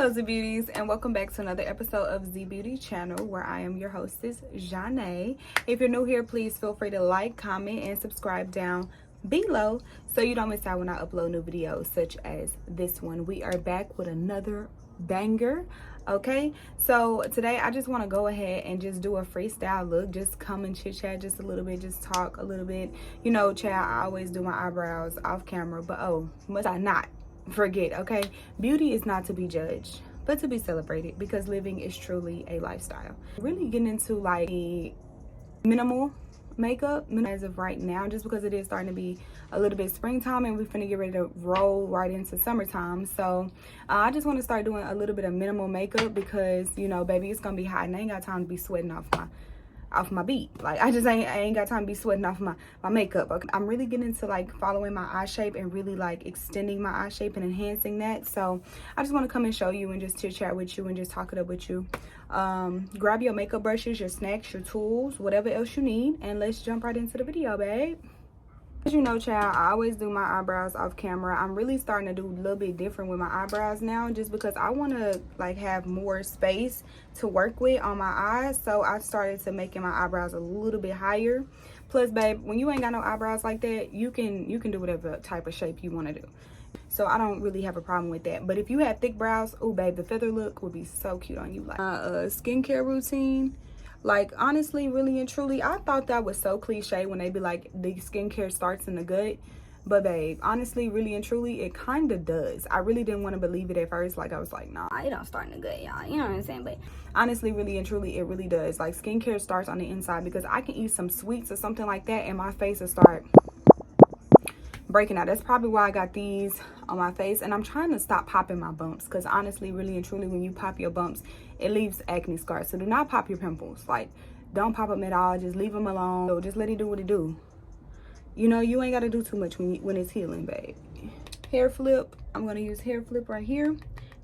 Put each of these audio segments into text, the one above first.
Hello ZheBeauties, and welcome back to another episode of ZheBeauty channel, where I am your hostess, Janae. If you're new here, please feel free to like, comment, and subscribe down below so you don't miss out when I upload new videos such as this one. We are back with another banger. Okay, so today I just want to go ahead and just do a freestyle look, just come and chit chat just a little bit, just talk a little bit. You know, child, I always do my eyebrows off camera, but oh, must I not forget? Okay, beauty is not to be judged but to be celebrated, because living is truly a lifestyle. Really getting into like the minimal makeup as of right now, just because it is starting to be a little bit springtime and we're finna get ready to roll right into summertime. So I just want to start doing a little bit of minimal makeup because, you know, baby, it's gonna be hot and I ain't got time to be sweating off my beat. Like I ain't got time to be sweating off my makeup. Okay? I'm really getting into like following my eye shape and really like extending my eye shape and enhancing that. So I just want to come and show you and just chit chat with you and just talk it up with you. Grab your makeup brushes, your snacks, your tools, whatever else you need, and let's jump right into the video, babe. As you know, child, I always do my eyebrows off camera. I'm really starting to do a little bit different with my eyebrows now, just because I want to like have more space to work with on my eyes. So I started to making my eyebrows a little bit higher. Plus, babe, when you ain't got no eyebrows like that, you can do whatever type of shape you want to do. So I don't really have a problem with that. But if you have thick brows, oh babe, the feather look would be so cute on you. Like skincare routine, like honestly, really and truly, I thought that was so cliche when they be like the skincare starts in the gut. But babe, honestly, really and truly, it kind of does. I really didn't want to believe it at first. Like I was like, nah, it don't start in the gut, y'all. You know what I'm saying? But honestly, really and truly, it really does. Like skincare starts on the inside, because I can eat some sweets or something like that and my face will start breaking out. That's probably why I got these on my face, and I'm trying to stop popping my bumps, because honestly, really and truly, when you pop your bumps, it leaves acne scars. So do not pop your pimples. Like, don't pop them at all. Just leave them alone. So just let it do what it do. You know, you ain't got to do too much when it's healing, babe. Hair flip. I'm gonna use hair flip right here.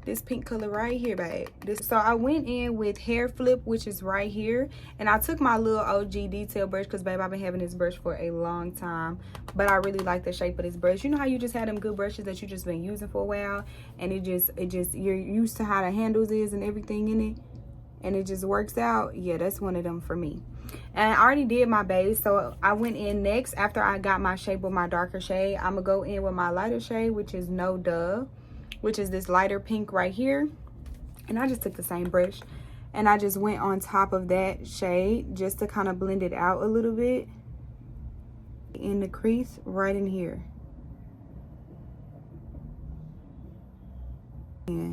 This pink color right here, babe. So I went in with hair flip, which is right here, and I took my little OG detail brush, because babe, I've been having this brush for a long time, but I really like the shape of this brush. You know how you just had them good brushes that you just been using for a while, and it just you're used to how the handles is and everything in it, and it just works out. Yeah, that's one of them for me. And I already did my base, so I went in next. After I got my shape with my darker shade, I'm gonna go in with my lighter shade, which is No Duh, which is this lighter pink right here. And I just took the same brush and I just went on top of that shade just to kind of blend it out a little bit in the crease right in here. Yeah.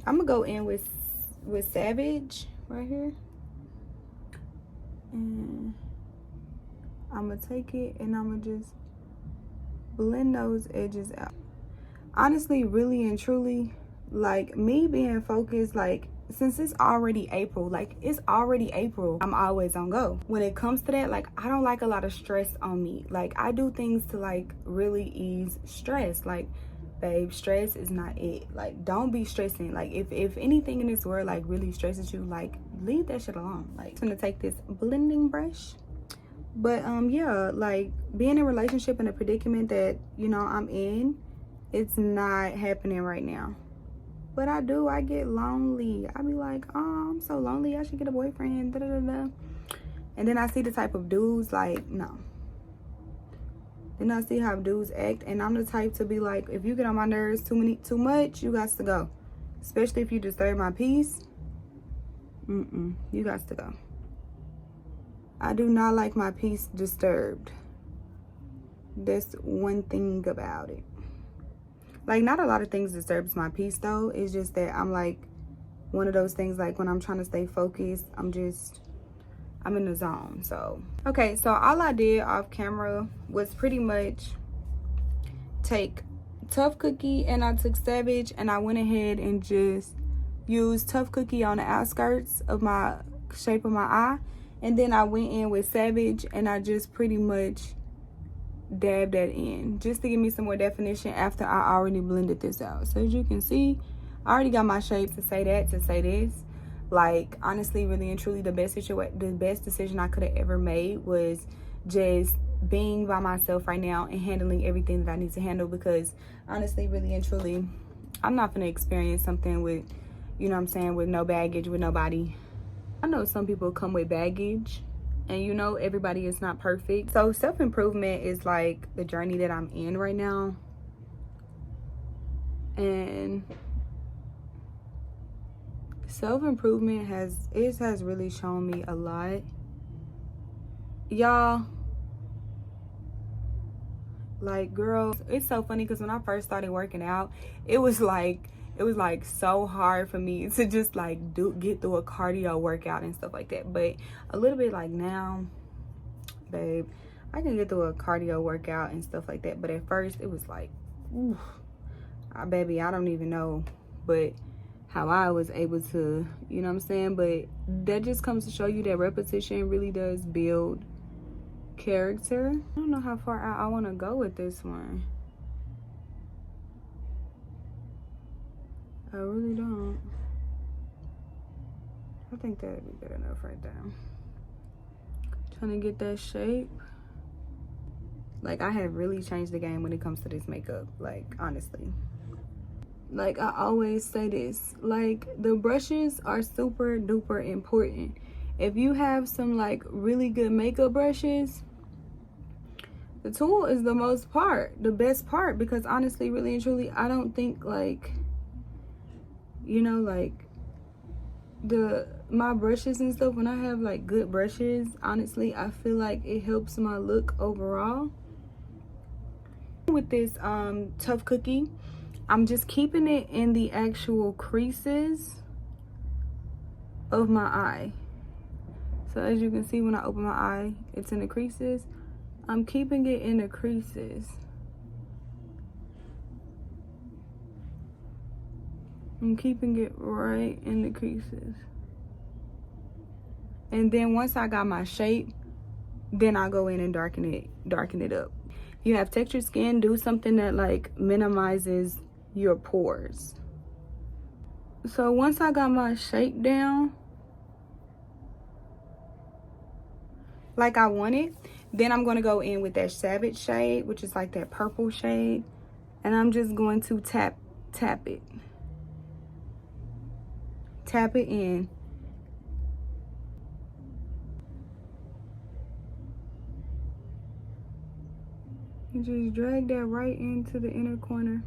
I'm gonna go in with Savage right here, and I'm gonna take it and I'm gonna just blend those edges out. Honestly, really and truly, like me being focused, like since it's already April, I'm always on go. When it comes to that, like I don't like a lot of stress on me. Like I do things to like really ease stress. Like babe, stress is not it. Like don't be stressing. Like if anything in this world like really stresses you, like leave that shit alone. Like I'm gonna take this blending brush. But yeah, like being in a relationship in a predicament that, you know, I'm in, it's not happening right now. But I get lonely. I be like, oh, I'm so lonely, I should get a boyfriend, da da da da. And then I see the type of dudes, like, no. Then I see how dudes act, and I'm the type to be like, if you get on my nerves too much, you got to go. Especially if you disturb my peace. You got to go. I do not like my peace disturbed. That's one thing about it. Like, not a lot of things disturbs my peace, though. It's just that I'm, like, one of those things, like, when I'm trying to stay focused, I'm in the zone. So, okay, so all I did off camera was pretty much take Tough Cookie and I took Savage, and I went ahead and just used Tough Cookie on the outskirts of my shape of my eye. And then I went in with Savage and I just pretty much dabbed that in just to give me some more definition after I already blended this out. So as you can see, I already got my shape to say that, to say this. Like honestly, really and truly, the best decision I could have ever made was just being by myself right now and handling everything that I need to handle, because honestly, really and truly, I'm not gonna experience something with, you know what I'm saying, with no baggage, with nobody. I know some people come with baggage, and you know, everybody is not perfect. So self-improvement is like the journey that I'm in right now. And self-improvement has really shown me a lot. Y'all, like, girl, it's so funny because when I first started working out, it was like so hard for me to just like get through a cardio workout and stuff like that. But a little bit like now, babe, I can get through a cardio workout and stuff like that. But at first it was like, ooh, baby, I don't even know but how I was able to, you know what I'm saying? But that just comes to show you that repetition really does build character. I don't know how far I want to go with this one. I really don't. I think that'd be good enough right there. Trying to get that shape. Like, I have really changed the game when it comes to this makeup, like, honestly. Like, I always say this, like, the brushes are super duper important. If you have some like really good makeup brushes, the tool is the best part, because honestly, really and truly, I don't think, like, you know, like my brushes and stuff, when I have like good brushes, honestly, I feel like it helps my look overall. With this Tough Cookie, I'm just keeping it in the actual creases of my eye. So as you can see, when I open my eye, it's in the creases. I'm keeping it in the creases. I'm keeping it right in the creases. And then once I got my shape, then I go in and darken it up. If you have textured skin, do something that like minimizes your pores. So once I got my shape down like I want it, then I'm going to go in with that Savage shade, which is like that purple shade, and I'm just going to tap it in. And just drag that right into the inner corner.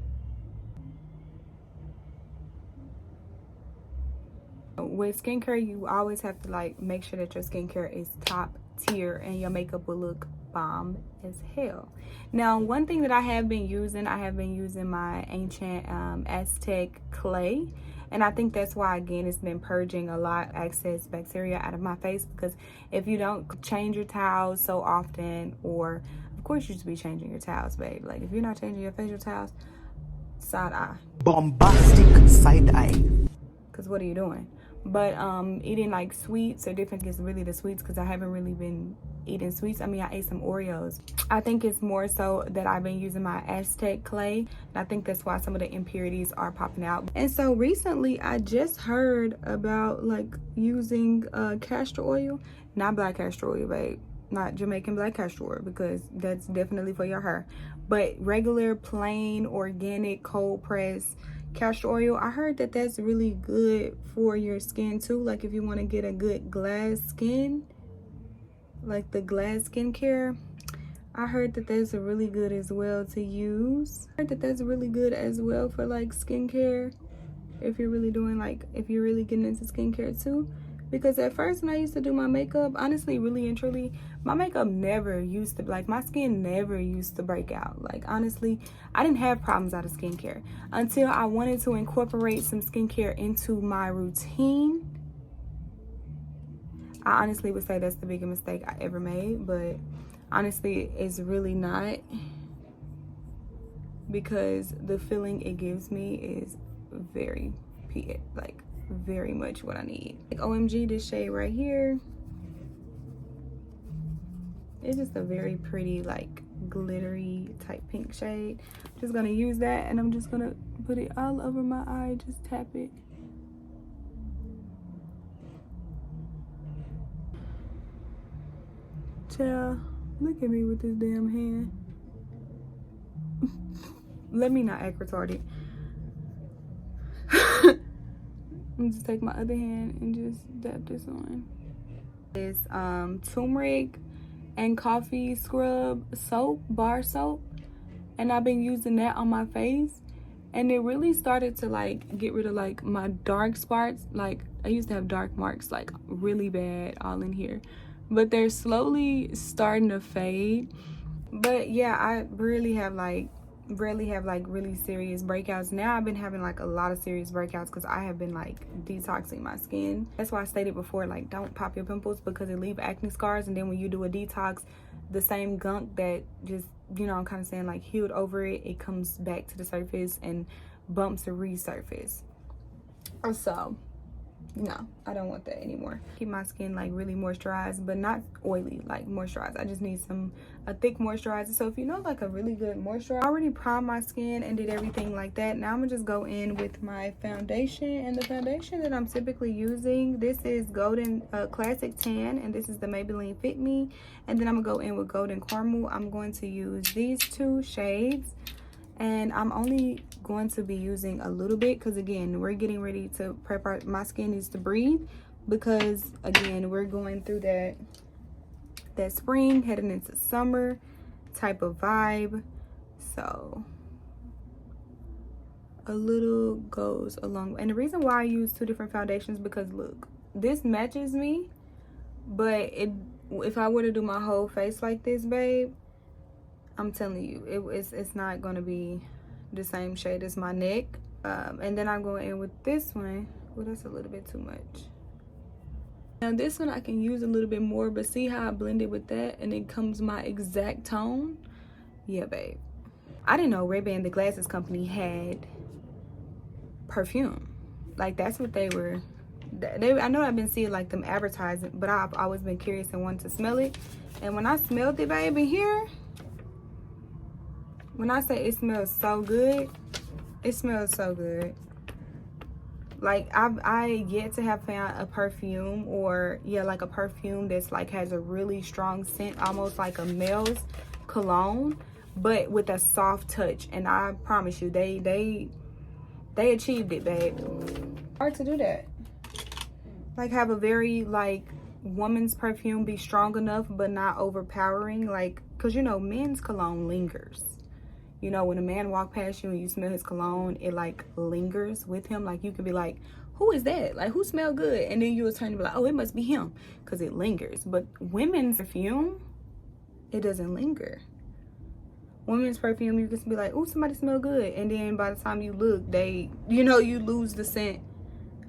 With skincare, you always have to like make sure that your skincare is top tier and your makeup will look bomb as hell. Now, one thing that I have been using my ancient Aztec clay, and I think that's why, again, it's been purging a lot of excess bacteria out of my face, because if you don't change your towels so often, or of course you should be changing your towels, babe, like if you're not changing your facial towels, side eye, bombastic side eye, because what are you doing? But eating like sweets or different is really the sweets, because I haven't really been eating sweets. I mean, I ate some Oreos. I think it's more so that I've been using my Aztec clay, and I think that's why some of the impurities are popping out. And so recently I just heard about like using castor oil, not black castor oil, babe, not Jamaican black castor oil, because that's definitely for your hair, but regular plain organic cold press castor oil. I heard that that's really good for your skin too, like if you want to get a good glass skin, like the glass skincare. I heard that that's really good as well to use. I heard that that's really good as well for like skincare, if you're really doing like, if you're really getting into skincare too. Because at first when I used to do my makeup, honestly, really and truly, my makeup never used to, like, my skin never used to break out. Like, honestly, I didn't have problems out of skincare until I wanted to incorporate some skincare into my routine. I honestly would say that's the biggest mistake I ever made, but honestly, it's really not, because the feeling it gives me is very, like, very much what I need. Like, OMG, this shade right here, it's just a very pretty, like, glittery type pink shade. I'm just gonna use that, and I'm just gonna put it all over my eye. Just tap it. Chill, Look at me with this damn hand. Let me not act retarded. I'm just take my other hand and just dab this on. This turmeric and coffee scrub soap, bar soap, and I've been using that on my face, and it really started to like get rid of like my dark spots. Like I used to have dark marks like really bad all in here, but they're slowly starting to fade. But yeah, I really have like really serious breakouts. Now I've been having like a lot of serious breakouts because I have been like detoxing my skin. That's why I stated before, like, don't pop your pimples because it leave acne scars, and then when you do a detox, the same gunk that just, you know, I'm kind of saying like healed over it, it comes back to the surface and bumps to resurface. So no, I don't want that anymore. Keep my skin like really moisturized, but not oily, like moisturized. I just need a thick moisturizer. So if you know like a really good moisturizer, I already primed my skin and did everything like that. Now I'm gonna just go in with my foundation, and the foundation that I'm typically using, this is Golden Classic Tan, and this is the Maybelline Fit Me. And then I'm gonna go in with Golden Caramel. I'm going to use these two shades, and I'm only going to be using a little bit because again, we're getting ready to prep my skin needs to breathe, because again, we're going through that spring heading into summer type of vibe. So a little goes a long way. And the reason why I use two different foundations, because look, this matches me, but if I were to do my whole face like this, babe, I'm telling you, it's not gonna be the same shade as my neck. And then I'm going in with this one. Oh, that's a little bit too much. Now this one I can use a little bit more, but see how I blended with that and it comes my exact tone? Yeah, babe. I didn't know Ray-Ban, the glasses company, had perfume. Like that's what they were. I know I've been seeing like them advertising, but I've always been curious and wanted to smell it. And when I smelled it, babe, in here, when I say it smells so good, it smells so good. Like I yet to have found a perfume, or yeah, like a perfume that's like has a really strong scent, almost like a male's cologne, but with a soft touch. And I promise you, they achieved it, babe. Hard to do that. Like have a very like woman's perfume be strong enough but not overpowering, like, because you know men's cologne lingers. You know, when a man walk past you and you smell his cologne, it like lingers with him. Like you could be like, who is that? Like who smell good? And then you will turn and be like, oh, it must be him, because it lingers. But women's perfume, it doesn't linger. Women's perfume, you can be like, oh, somebody smell good, and then by the time you look, you lose the scent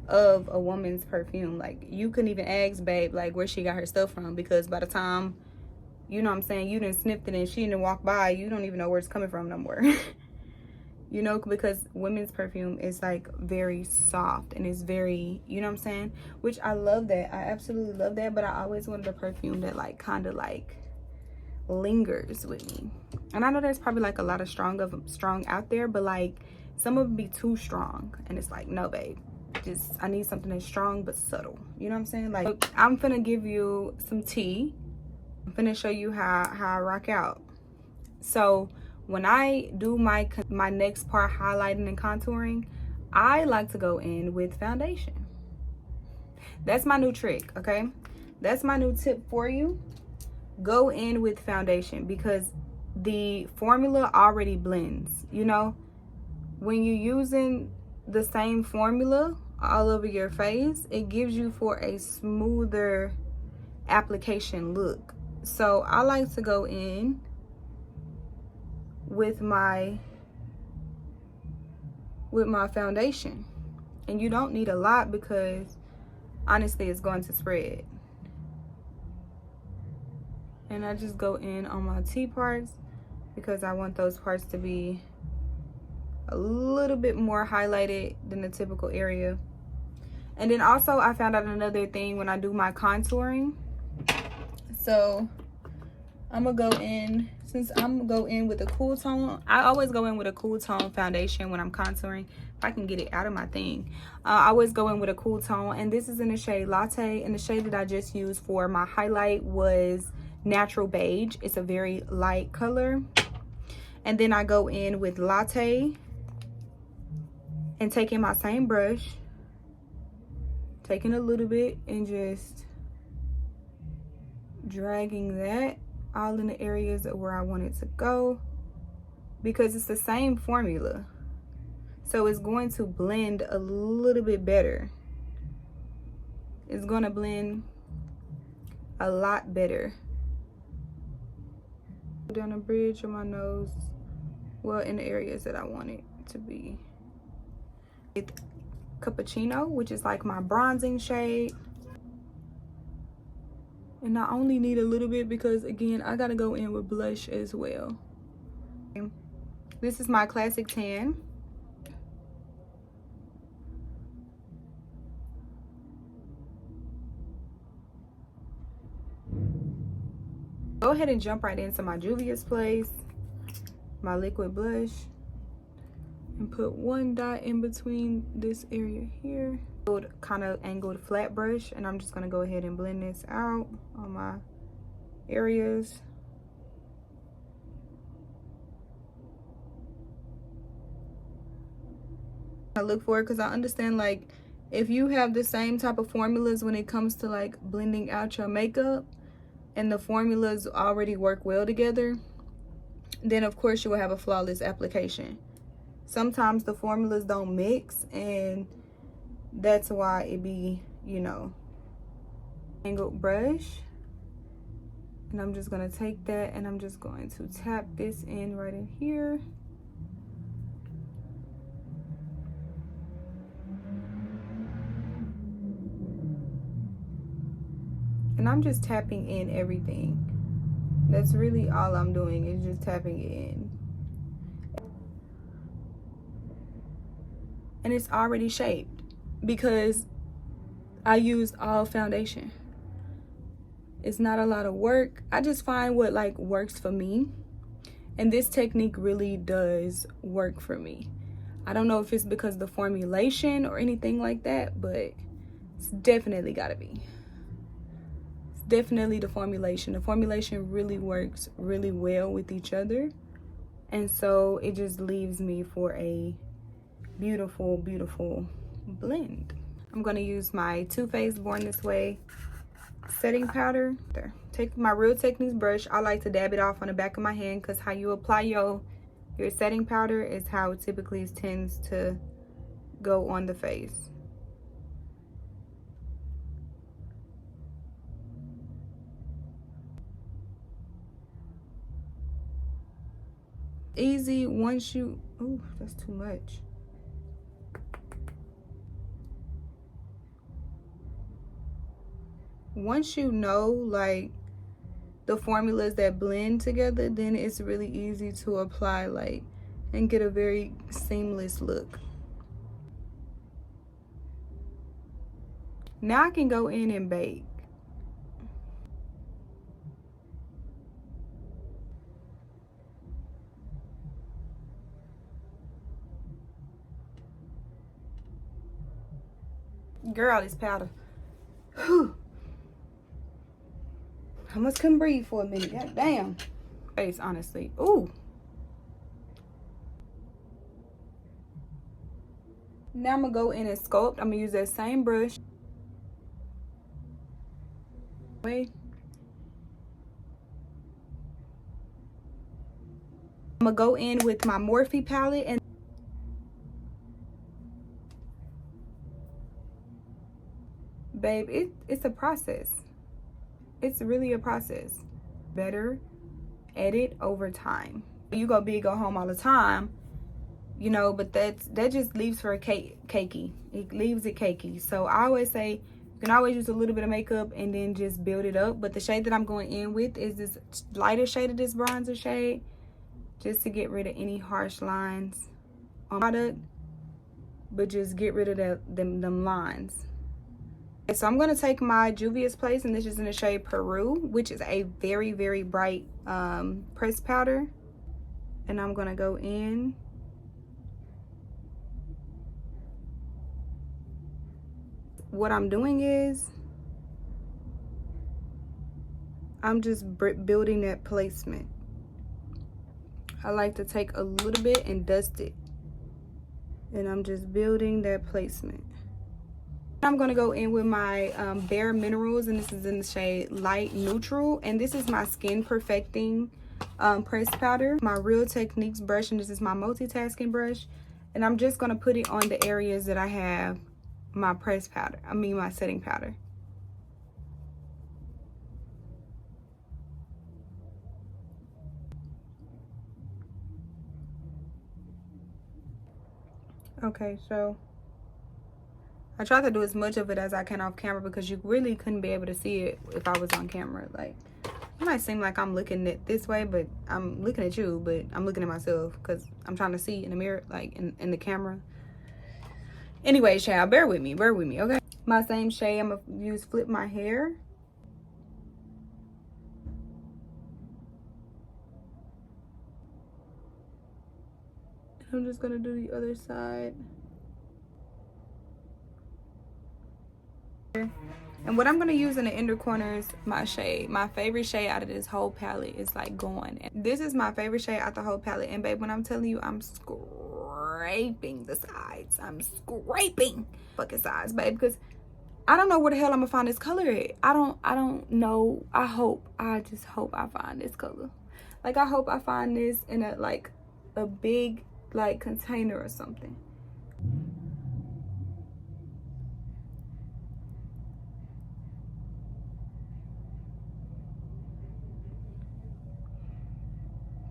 of a woman's perfume. Like you couldn't even ask babe like where she got her stuff from, because by the time, you know what I'm saying, you done sniffed it and she didn't walk by, you don't even know where it's coming from no more. You know, because women's perfume is like very soft and it's very, you know what I'm saying, which I love that. I absolutely love that, but I always wanted a perfume that like kind of like lingers with me. And I know there's probably like a lot of strong out there, but like some of them be too strong, and it's like, no babe, just I need something that's strong but subtle. You know what I'm saying? Like I'm finna give you some tea. I'm finna show you how I rock out. So when I do my next part, highlighting and contouring, I like to go in with foundation. That's my new trick, okay? That's my new tip for you. Go in with foundation, because the formula already blends. You know, when you're using the same formula all over your face, it gives you for a smoother application look. So I like to go in with my foundation, and you don't need a lot because honestly it's going to spread. And I just go in on my T parts because I want those parts to be a little bit more highlighted than the typical area. And then also I found out another thing when I do my contouring. So I'm gonna go in, since I'm gonna go in with a cool tone, I always go in with a cool tone foundation when I'm contouring. If I can get it out of my thing, I always go in with a cool tone, and this is in the shade Latte, and the shade that I just used for my highlight was Natural Beige. It's a very light color. And then I go in with Latte and taking my same brush, taking a little bit and just dragging that all in the areas of where I want it to go, because it's the same formula. So it's going to blend a little bit better. It's going to blend a lot better. Down the bridge of my nose, well, in the areas that I want it to be. With Cappuccino, which is like my bronzing shade. And I only need a little bit because, again, I gotta go in with blush as well. This is my classic tan. Go ahead and jump right into my Juvia's Place, my liquid blush, and put one dot in between this area here. Kind of angled flat brush, and I'm just gonna go ahead and blend this out on my areas. I look for it because I understand, like, if you have the same type of formulas when it comes to like blending out your makeup, and the formulas already work well together, then of course you will have a flawless application. Sometimes the formulas don't mix, and that's why it be, you know, angled brush. And I'm just gonna take that and I'm just going to tap this in right in here. And I'm just tapping in everything. That's really all I'm doing, is just tapping it in. And it's already shaped because I used all foundation. It's not a lot of work. I just find what like works for me. And this technique really does work for me. I don't know if it's because of the formulation or anything like that, but it's definitely gotta be. Definitely the formulation. The formulation really works really well with each other, and so it just leaves me for a beautiful, beautiful blend. I'm going to use my Too Faced Born This Way setting powder. There. Take my Real Techniques brush. I like to dab it off on the back of my hand because how you apply your setting powder is how it typically tends to go on the face. Easy once you, oh, that's too much. Once you know like the formulas that blend together, then it's really easy to apply like and get a very seamless look. Now I can go in and bake. Girl, this powder. Whew. I almost couldn't breathe for a minute. God damn. Face, honestly. Ooh. Now I'm gonna go in and sculpt. I'm gonna use that same brush. Wait. I'm gonna go in with my Morphe palette and babe, it's a process. It's really a process. Better at it over time. You go big, go home all the time, you know, but that just leaves for a cakey. It leaves it cakey. So I always say you can always use a little bit of makeup and then just build it up. But the shade that I'm going in with is this lighter shade of this bronzer shade, just to get rid of any harsh lines on the product, but just get rid of them lines. So I'm going to take my Juvia's Place, and this is in the shade Peru, which is a very, very bright pressed powder. And I'm going to go in. What I'm doing is I'm just building that placement. I like to take a little bit and dust it. And I'm just building that placement. I'm going to go in with my Bare Minerals, and this is in the shade Light Neutral. And this is my Skin Perfecting pressed powder. My Real Techniques brush, and this is my multitasking brush. And I'm just going to put it on the areas that I have my pressed powder. I mean my setting powder. Okay, so I try to do as much of it as I can off camera because you really couldn't be able to see it if I was on camera. Like, it might seem like I'm looking at this way, but I'm looking at you, but I'm looking at myself because I'm trying to see in the mirror, like in the camera. Anyway, child, bear with me, okay? My same shade, I'm gonna use Flip My Hair. I'm just gonna do the other side. And what I'm gonna use in the inner corners, my shade, my favorite shade out of this whole palette is like Gone. And this is my favorite shade out the whole palette. And babe, when I'm telling you, I'm scraping the sides. I'm scraping fucking sides, babe, because I don't know where the hell I'm gonna find this color at. I don't know. I just hope I find this color. Like, I hope I find this in a big like container or something.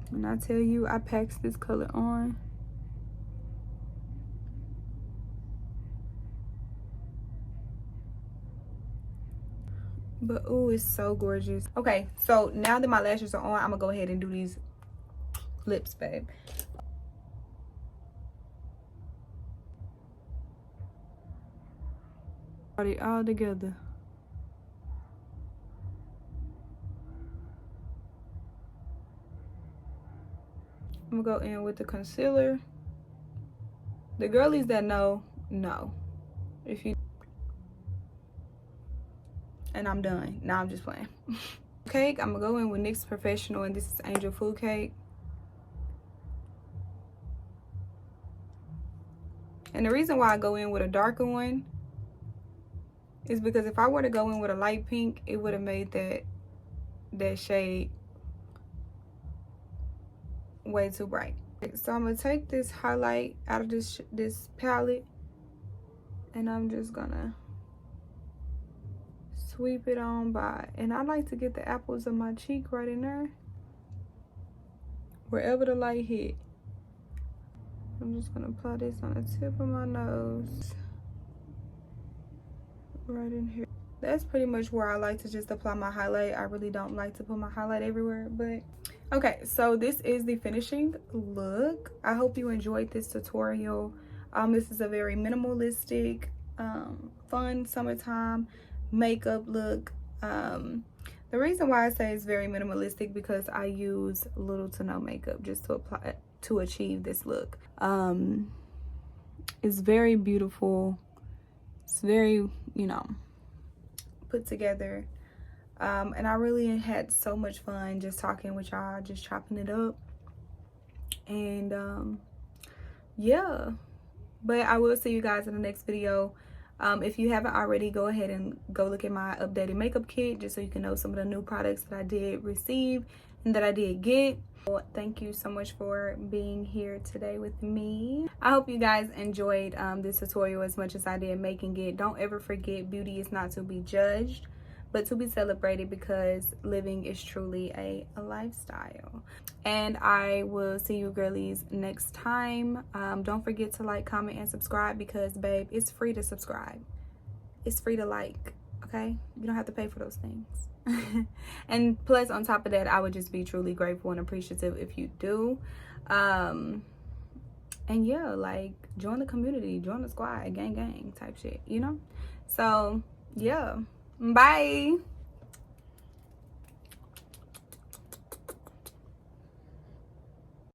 When I tell you I packed this color on, but oh, it's so gorgeous. Okay, so now that my lashes are on, I'm gonna go ahead and do these lips, babe. Got it all together. I'm gonna go in with the concealer. The girlies that know. If you, and I'm done. Now I'm just playing. Cake, I'm gonna go in with NYX Professional, and this is Angel Food Cake. And the reason why I go in with a darker one is because if I were to go in with a light pink, it would have made that shade way too bright. So I'm gonna take this highlight out of this palette, and I'm just gonna sweep it on by. And I like to get the apples of my cheek right in there, wherever the light hit. I'm just gonna apply this on the tip of my nose, right in here. That's pretty much where I like to just apply my highlight. I really don't like to put my highlight everywhere, but okay, so this is the finishing look. I hope you enjoyed this tutorial. This is a very minimalistic, fun summertime makeup look. The reason why I say it's very minimalistic because I use little to no makeup just to achieve this look. It's very beautiful. It's very, put together. And I really had so much fun just talking with y'all, just chopping it up. And yeah, but I will see you guys in the next video. If you haven't already, go ahead and go look at my updated makeup kit just so you can know some of the new products that I did receive and that I did get. Well, thank you so much for being here today with me. I hope you guys enjoyed this tutorial as much as I did making it. Don't ever forget, beauty is not to be judged, but to be celebrated, because living is truly a lifestyle. And I will see you girlies next time. Don't forget to like, comment, and subscribe, because babe, it's free to subscribe. It's free to like, okay? You don't have to pay for those things. And plus, on top of that, I would just be truly grateful and appreciative if you do. And yeah, like, join the community, join the squad, gang type shit, So yeah, bye.